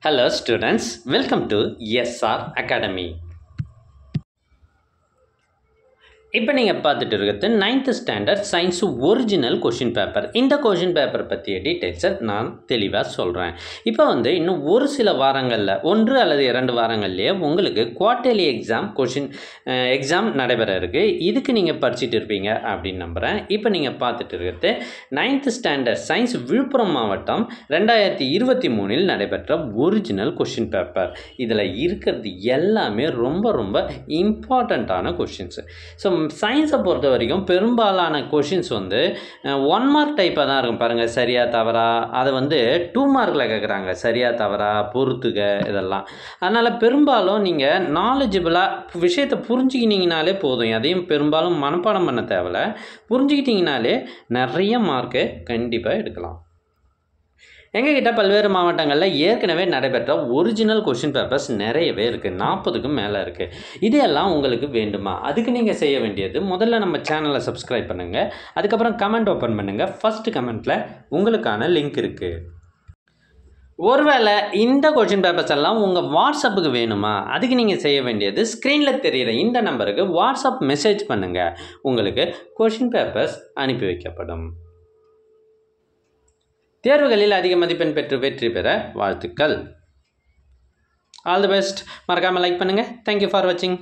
Hello students, welcome to SR Academy. இப்போ நீங்கள் பார்த்துட்டு இருக்கிறது 9th standard science original question paper. இந்த கொஷின் பேப்பர் பற்றிய டீட்டெயில்ஸை நான் தெளிவாக சொல்கிறேன். இப்போ இன்னும் ஒரு சில வாரங்களில் 1 அல்லது 2 வாரங்கள்லேயே உங்களுக்கு குவார்ட்டர்லி எக்ஸாம் நடைபெற இருக்குது. இதுக்கு நீங்கள் படிச்சுட்டு இருப்பீங்க அப்படின்னு நம்புகிறேன். இப்போ நீங்கள் பார்த்துட்டு இருக்கிறது 9th ஸ்டாண்டர்ட் சயின்ஸ் விழுப்புரம் மாவட்டம் 2023 நடைபெற்ற ஒரிஜினல் கொஷின் பேப்பர். இதில் இருக்கிறது எல்லாமே ரொம்ப இம்பார்ட்டண்ட்டான கொஷின்ஸு. ஸோ சயின்ஸை பொறுத்த வரைக்கும் பெரும்பாலான கொஷின்ஸ் 1 மார்க் டைப்பாக தான் இருக்கும். பாருங்கள், சரியா தவறா, அதை 2 மார்க்கில் கேட்குறாங்க. சரியா தவறா, பொறுத்துக, இதெல்லாம். அதனால் பெரும்பாலும் நீங்கள் நாலேஜபிளாக விஷயத்தை புரிஞ்சுக்கினீங்கனாலே போதும். அதையும் பெரும்பாலும் மனப்பாடம் பண்ண தேவையில்ல. புரிஞ்சுக்கிட்டிங்கனாலே நிறைய மார்க்கு கண்டிப்பாக எடுக்கலாம். எங்ககிட்ட பல்வேறு மாவட்டங்களில் ஏற்கனவே நடைபெற்ற ஒரிஜினல் கொஷின் பேப்பர்ஸ் நிறையவே இருக்குது. 40க்கும் மேலே இருக்குது. இதெல்லாம் உங்களுக்கு வேண்டுமா? அதுக்கு நீங்கள் செய்ய வேண்டியது, முதல்ல நம்ம சேனலை சப்ஸ்கிரைப் பண்ணுங்கள். அதுக்கப்புறம் கமெண்ட் ஓப்பன் பண்ணுங்கள். ஃபஸ்ட்டு கமெண்ட்டில் உங்களுக்கான லிங்க் இருக்குது. ஒருவேளை இந்த கொஷின் பேப்பர்ஸ் எல்லாம் உங்கள் வாட்ஸ்அப்புக்கு வேணுமா? அதுக்கு நீங்கள் செய்ய வேண்டியது, ஸ்க்ரீனில் தெரிகிற இந்த நம்பருக்கு வாட்ஸ்அப் மெசேஜ் பண்ணுங்கள். உங்களுக்கு கொஷின் பேப்பர்ஸ் அனுப்பி வைக்கப்படும். தேர்வுகளில் அதிக மதிப்பெண் பெற்று வெற்றி பெற வாழ்த்துக்கள். All the best. மறக்காமல் லைக் பண்ணுங்கள். தேங்க்யூ ஃபார் வாட்சிங்.